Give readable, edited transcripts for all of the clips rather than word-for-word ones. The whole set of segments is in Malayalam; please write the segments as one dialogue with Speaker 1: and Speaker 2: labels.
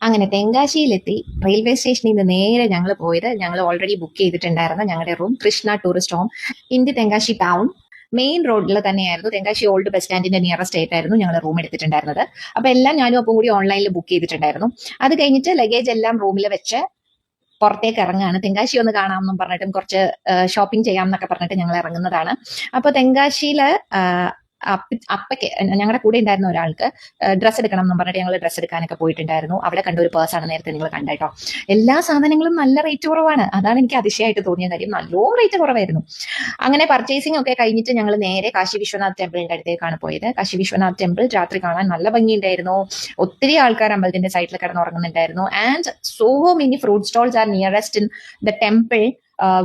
Speaker 1: അങ്ങനെ തെങ്കാശിയിലെത്തി. റെയിൽവേ സ്റ്റേഷനിൽ നിന്ന് നേരെ ഞങ്ങൾ പോയത്, ഞങ്ങൾ ഓൾറെഡി ബുക്ക് ചെയ്തിട്ടുണ്ടായിരുന്ന ഞങ്ങളുടെ room Krishna tourist home in the Tenkasi town main റോഡിൽ തന്നെയായിരുന്നു. തെങ്കാശി ഓൾഡ് ബസ് സ്റ്റാൻഡിന്റെ നിയറസ്റ്റ് ആയിട്ടായിരുന്നു ഞങ്ങൾ റൂം എടുത്തിട്ടുണ്ടായിരുന്നത്. അപ്പൊ എല്ലാം ഞാനും അപ്പം കൂടി ഓൺലൈനിൽ ബുക്ക് ചെയ്തിട്ടുണ്ടായിരുന്നു. അത് കഴിഞ്ഞിട്ട് ലഗേജ് എല്ലാം റൂമിൽ വെച്ച് പുറത്തേക്ക് ഇറങ്ങുകയാണ്. തെങ്കാശി ഒന്ന് കാണാമെന്നും പറഞ്ഞിട്ടും കുറച്ച് ഷോപ്പിംഗ് ചെയ്യാം എന്നൊക്കെ പറഞ്ഞിട്ട് ഞങ്ങൾ ഇറങ്ങുന്നതാണ്. അപ്പൊ തെങ്കാശിയില് അപ്പയ്ക്ക് ഞങ്ങളുടെ കൂടെ ഉണ്ടായിരുന്ന ഒരാൾക്ക് ഡ്രസ്സ് എടുക്കണം എന്ന് പറഞ്ഞിട്ട് ഞങ്ങൾ ഡ്രസ്സ് എടുക്കാനൊക്കെ പോയിട്ടുണ്ടായിരുന്നു. അവിടെ കണ്ട ഒരു പേഴ്സാണ് നേരത്തെ നിങ്ങൾ കണ്ടോ. എല്ലാ സാധനങ്ങളും നല്ല റേറ്റ് കുറവാണ്. അതാണ് എനിക്ക് അതിശയമായിട്ട് തോന്നിയ കാര്യം. നല്ലോണം റേറ്റ് കുറവായിരുന്നു. അങ്ങനെ പർച്ചേസിംഗ് ഒക്കെ കഴിഞ്ഞിട്ട് ഞങ്ങൾ നേരെ കാശി വിശ്വനാഥ് ടെമ്പിളിന്റെ അടുത്തേക്കാണ് പോയത്. കാശി വിശ്വനാഥ് ടെമ്പിൾ രാത്രി കാണാൻ നല്ല ഭംഗിയുണ്ടായിരുന്നു. ഒത്തിരി ആൾക്കാർ അമ്പലത്തിന്റെ സൈഡിൽ കിടന്ന് ഉറങ്ങുന്നുണ്ടായിരുന്നു. And so many fruit stalls are nearest in the temple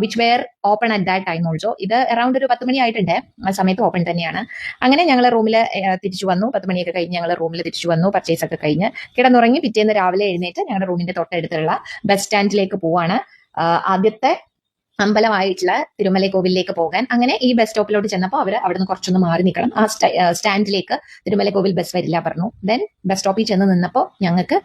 Speaker 1: which were open at that time also. ഇത് അറൌണ്ട് ഒരു 10 മണി ആയിട്ടുണ്ട്. ആ സമയത്ത് ഓപ്പൺ തന്നെയാണ്. അങ്ങനെ ഞങ്ങൾ റൂമിൽ തിരിച്ചു വന്നു. 10 മണിയൊക്കെ കഴിഞ്ഞ് ഞങ്ങൾ റൂമിൽ തിരിച്ചു വന്നു. പർച്ചേസ് ഒക്കെ കഴിഞ്ഞ് കിടന്നുറങ്ങി. പിറ്റേന്ന് രാവിലെ എഴുന്നേറ്റ് ഞങ്ങളുടെ റൂമിന്റെ തൊട്ടടുത്തുള്ള ബസ് സ്റ്റാൻഡിലേക്ക് പോവാണ്. ആദ്യത്തെ അമ്പലമായിട്ടുള്ള തിരുമല കോവിലേക്ക് പോകാൻ. അങ്ങനെ ഈ ബസ് സ്റ്റോപ്പിലോട്ട് ചെന്നപ്പോൾ അവർ അവിടെ നിന്ന് കുറച്ചൊന്ന് മാറി നിൽക്കണം, ആ സ്റ്റാൻഡിലേക്ക് തിരുമല കോവിൽ ബസ് വരില്ല പറഞ്ഞു. ദെൻ ബസ് സ്റ്റോപ്പിൽ ചെന്ന് നിന്നപ്പോൾ ഞങ്ങൾക്ക്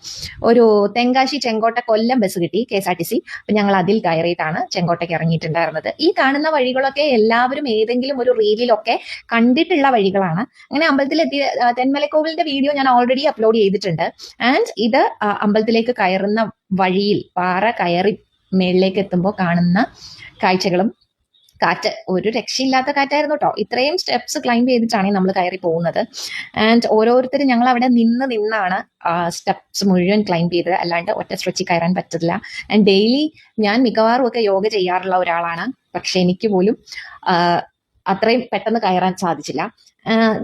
Speaker 1: ഒരു തെങ്കാശി ചെങ്കോട്ട കൊല്ലം ബസ് കിട്ടി, KSRTC. അപ്പൊ ഞങ്ങൾ അതിൽ കയറിയിട്ടാണ് ചെങ്കോട്ടയ്ക്ക് ഇറങ്ങിയിട്ടുണ്ടായിരുന്നത്. ഈ കാണുന്ന വഴികളൊക്കെ എല്ലാവരും ഏതെങ്കിലും ഒരു റീലിലൊക്കെ കണ്ടിട്ടുള്ള വഴികളാണ്. അങ്ങനെ അമ്പലത്തിലെത്തി തെന്മല കോവിലിന്റെ വീഡിയോ ഞാൻ ഓൾറെഡി അപ്ലോഡ് ചെയ്തിട്ടുണ്ട്. ആൻഡ് ഇത് അമ്പലത്തിലേക്ക് കയറുന്ന വഴിയിൽ പാറ കയറി മേളിലേക്ക് എത്തുമ്പോൾ കാണുന്ന കാഴ്ചകളും, കാറ്റ് ഒരു രക്ഷയില്ലാത്ത കാറ്റായിരുന്നു കേട്ടോ. ഇത്രയും സ്റ്റെപ്സ് ക്ലൈംബ് ചെയ്തിട്ടാണ് നമ്മൾ കയറി പോകുന്നത്. ആൻഡ് ഓരോരുത്തരും ഞങ്ങൾ അവിടെ നിന്നാണ് സ്റ്റെപ്സ് മുഴുവൻ ക്ലൈംബ് ചെയ്തത്. അല്ലാണ്ട് ഒറ്റ സ്ട്രെച്ചിൽ കയറാൻ പറ്റില്ല. ആൻഡ് ഡെയിലി ഞാൻ മിക്കവാറും ഒക്കെ യോഗ ചെയ്യാറുള്ള ഒരാളാണ്. പക്ഷെ എനിക്ക് പോലും അത്രയും പെട്ടെന്ന് കയറാൻ സാധിച്ചില്ല.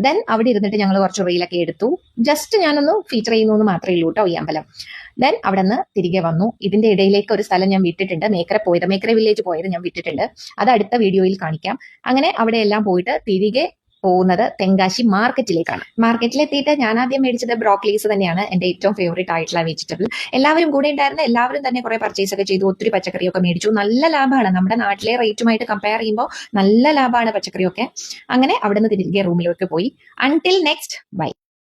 Speaker 1: ദെൻ അവിടെ ഇരുന്നിട്ട് ഞങ്ങൾ കുറച്ച് റീലൊക്കെ എടുത്തു. ജസ്റ്റ് ഞാനൊന്ന് ഫീച്ചർ ചെയ്യുന്നു എന്ന് മാത്രമേ ഉള്ളൂ കേട്ടോ ഈ അമ്പലം. ദെൻ അവിടെ നിന്ന് തിരികെ വന്നു. ഇതിന്റെ ഇടയിലേക്ക് ഒരു സ്ഥലം ഞാൻ വിട്ടിട്ടുണ്ട്, മേക്കര വില്ലേജ് പോയത് ഞാൻ വിട്ടിട്ടുണ്ട്. അത് അടുത്ത വീഡിയോയിൽ കാണിക്കാം. അങ്ങനെ അവിടെ എല്ലാം പോയിട്ട് തിരികെ പോകുന്നത് തെങ്കാശി മാർക്കറ്റിലേക്കാണ്. മാർക്കറ്റിലെത്തിയിട്ട് ഞാൻ ആദ്യം മേടിച്ചത് ബ്രോക്കലീസ് തന്നെയാണ്, എന്റെ ഏറ്റവും ഫേവറേറ്റ് ആയിട്ടുള്ള വെജിറ്റബിൾ. എല്ലാവരും കൂടെ ഉണ്ടായിരുന്ന എല്ലാവരും തന്നെ കുറെ പർച്ചേസ് ഒക്കെ ചെയ്തു. ഒത്തിരി പച്ചക്കറിയൊക്കെ മേടിച്ചു. നല്ല ലാഭമാണ്, നമ്മുടെ നാട്ടിലെ റേറ്റുമായിട്ട് കമ്പയർ ചെയ്യുമ്പോൾ നല്ല ലാഭമാണ് പച്ചക്കറിയൊക്കെ. അങ്ങനെ അവിടെ നിന്ന് തിരികെ റൂമിലേക്ക് പോയി. Until next by.